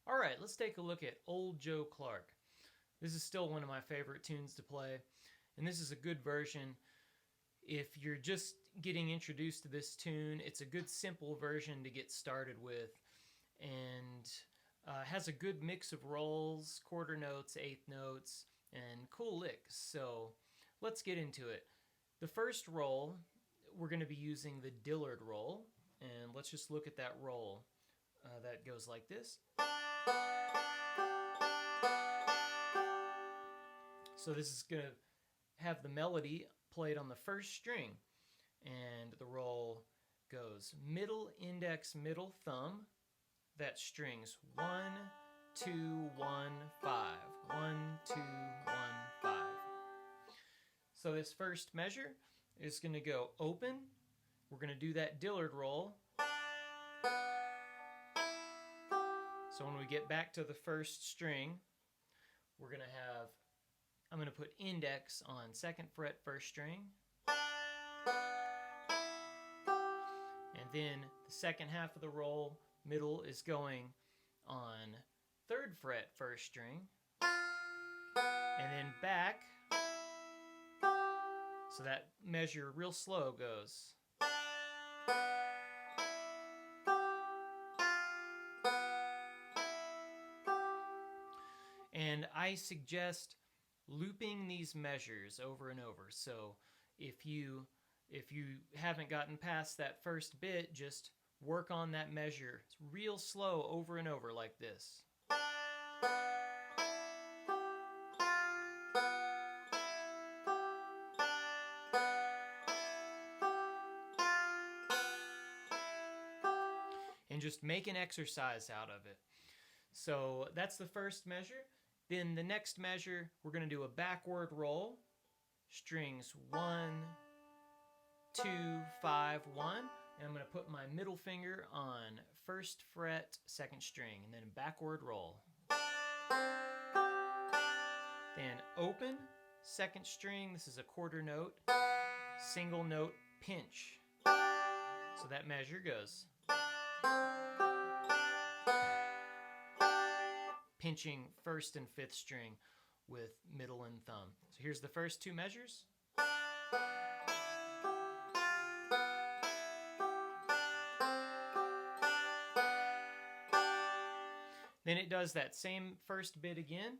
All right, let's take a look at Old Joe Clark. This is still one of my favorite tunes to play, and this is a good version. If you're just getting introduced to this tune, it's a good simple version to get started with, and has a good mix of rolls, quarter notes, eighth notes, and cool licks. So let's get into it. The first roll, we're going to be using the Dillard roll, and let's just look at that roll. That goes like this. So this is going to have the melody played on the first string, and the roll goes middle index, middle thumb. That strings 1, 2, 1, 5. 1, 2, 1, 5. So this first measure is going to go open. We're going to do that Dillard roll. So when we get back to the first string, we're going to have, I'm going to put index on second fret, first string. And then the second half of the roll, middle, is going on third fret, first string. And then back. So that measure real slow goes. And I suggest looping these measures over and over. So if you haven't gotten past that first bit, just work on that measure. It's real slow over and over like this. And just make an exercise out of it. So that's the first measure. Then the next measure, we're going to do a backward roll. Strings 1, 2, 5, 1. And I'm going to put my middle finger on first fret, second string, and then backward roll. Then open, second string. This is a quarter note, single note pinch. So that measure goes. Pinching first and fifth string with middle and thumb. So here's the first two measures. Then it does that same first bit again.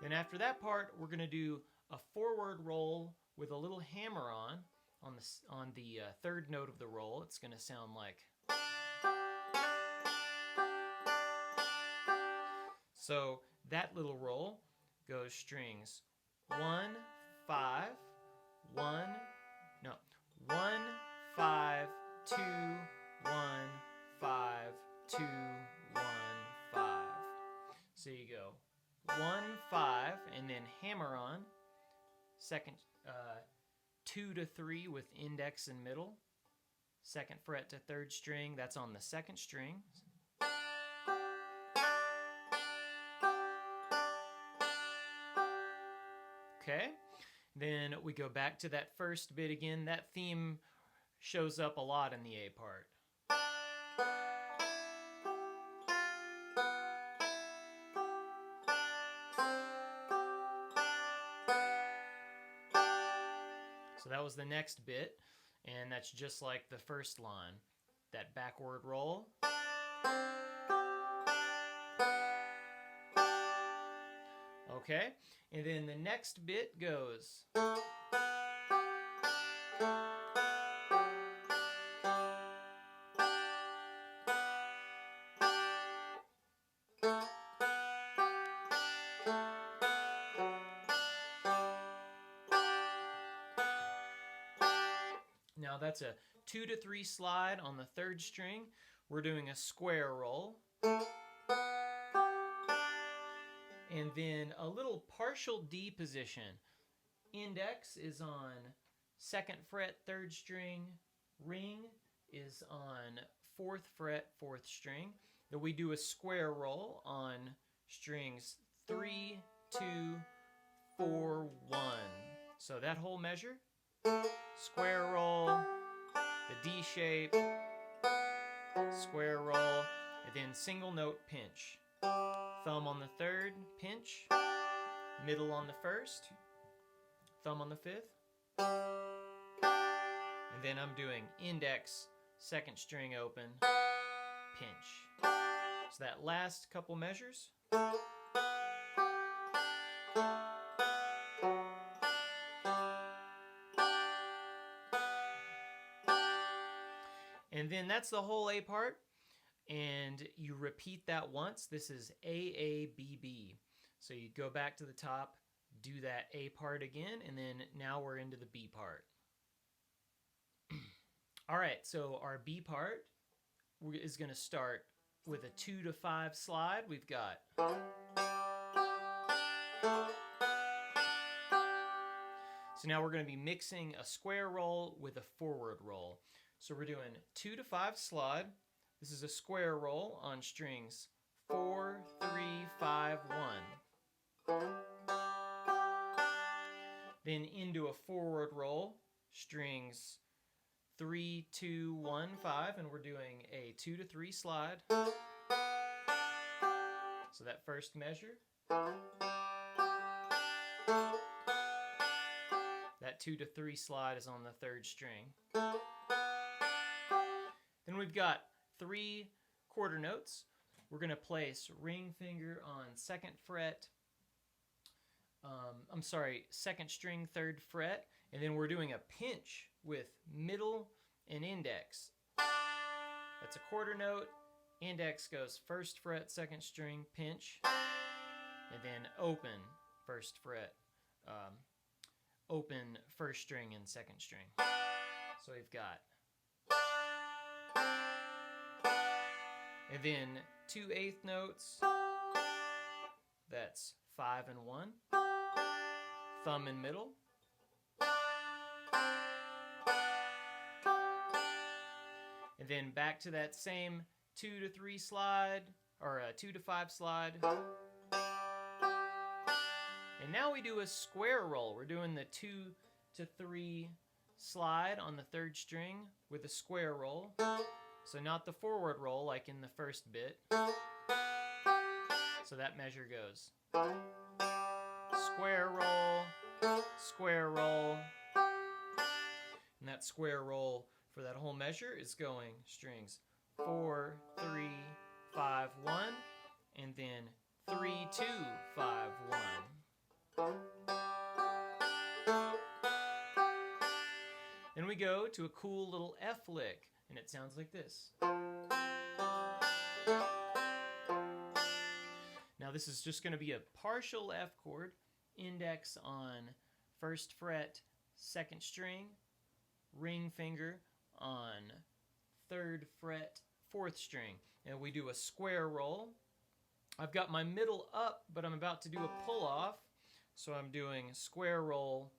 Then after that part, we're going to do a forward roll with a little hammer on the third note of the roll. It's going to sound like. So that little roll goes strings 1, 5, 1, 5, 2, 1, 5, 2, 1, 5. So you go 1, 5, and then hammer on. Second, 2 to 3 with index and middle. Second fret to third string, that's on the second string. Okay, then we go back to that first bit again. That theme shows up a lot in the A part. So that was the next bit, and that's just like the first line. That backward roll. Okay, and then the next bit goes. Now that's a 2 to 3 slide on the third string. We're doing a square roll. And then a little partial D position. Index is on second fret, third string. Ring is on fourth fret, fourth string. Then we do a square roll on strings 3, 2, 4, 1. So that whole measure. Square roll, the D shape, square roll, and then single note pinch. Thumb on the third, pinch, middle on the first, thumb on the fifth, and then I'm doing index, second string open, pinch. So that last couple measures. And then that's the whole A part, and you repeat that once. This is A-A-B-B. So you go back to the top, do that A part again, and then now we're into the B part. All right, so our B part is going to start with a 2 to 5 slide. We've got so now we're going to be mixing a square roll with a forward roll. So we're doing 2 to 5 slide. This is a square roll on strings 4, 3, 5, 1. Then into a forward roll, strings 3, 2, 1, 5, and we're doing a 2 to 3 slide. So that first measure. That 2 to 3 slide is on the third string. Then we've got 3 quarter notes. We're going to place ring finger on second fret, second string, third fret, and then we're doing a pinch with middle and index. That's a quarter note. Index goes first fret, second string, pinch, and then open first fret, open first string and second string. So we've got. And then 2 eighth notes, that's 5 and 1, thumb and middle, and then back to that same 2 to 3 slide, or a 2 to 5 slide. And now we do a square roll. We're doing the 2 to 3 slide on the third string with a square roll. So not the forward roll like in the first bit. So that measure goes square roll, square roll. And that square roll for that whole measure is going strings 4, 3, 5, 1, and then 3, 2, 5, 1. Then we go to a cool little F lick. And it sounds like this. Now this is just going to be a partial F chord, index on first fret, second string, ring finger on third fret, fourth string. And we do a square roll I've got my middle up, but I'm about to do a pull off. So I'm doing square roll,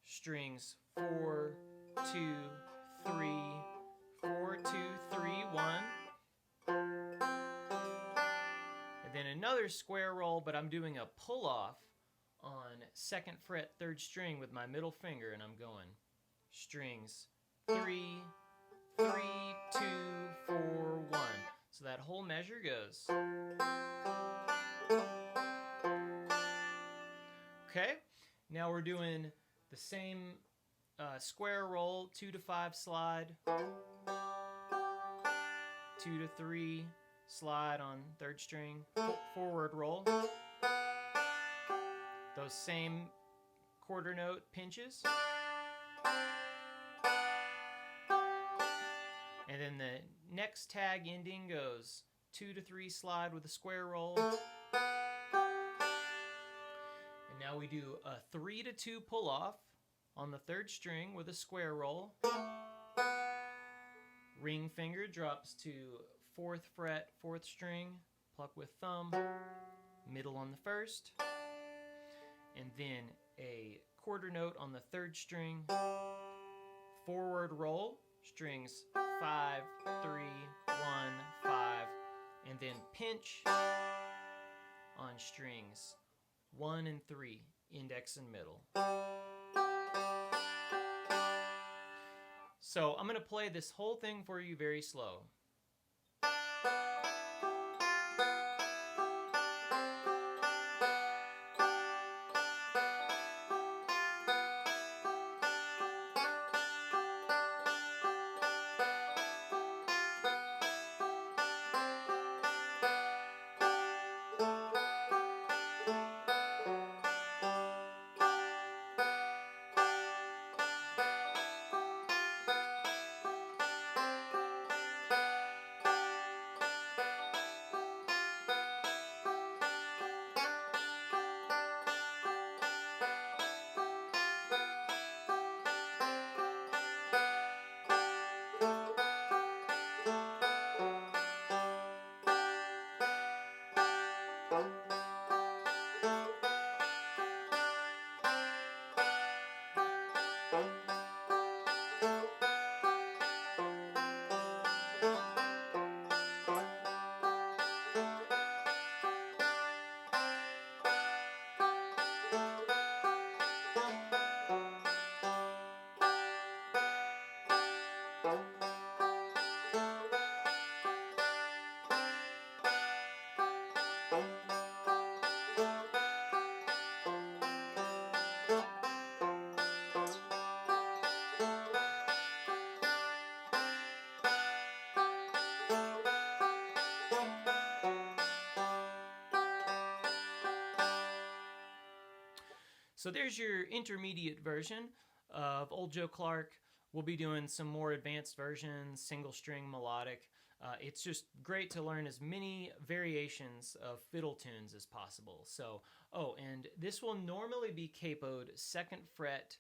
strings 4, 2, 3, 4, 2, 3, 1. And then another square roll, but I'm doing a pull off on 2nd fret, 3rd string with my middle finger, and I'm going strings 3, 3, 2, 4, 1. So that whole measure goes. Okay, now we're doing the same square roll, 2 to 5 slide, 2 to 3 slide on 3rd string, forward roll. Those same quarter note pinches. And then the next tag ending goes 2 to 3 slide with a square roll. And now we do a 3 to 2 pull off on the 3rd string with a square roll. Ring finger drops to 4th fret, 4th string, pluck with thumb, middle on the 1st, and then a quarter note on the 3rd string, forward roll, strings 5, 3, 1, 5, and then pinch on strings 1 and 3, index and middle. So I'm going to play this whole thing for you very slow. So there's your intermediate version of Old Joe Clark. We'll be doing some more advanced versions, single string melodic. It's just great to learn as many variations of fiddle tunes as possible. So, and this will normally be capoed 2nd fret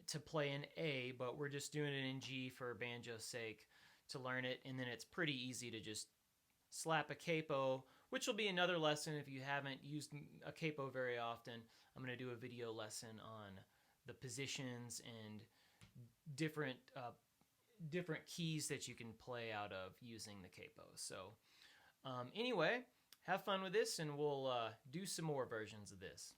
to play in A, but we're just doing it in G for banjo's sake to learn it. And then it's pretty easy to just slap a capo, which will be another lesson if you haven't used a capo very often. I'm going to do a video lesson on the positions and different keys that you can play out of using the capo. So anyway, have fun with this, and we'll do some more versions of this.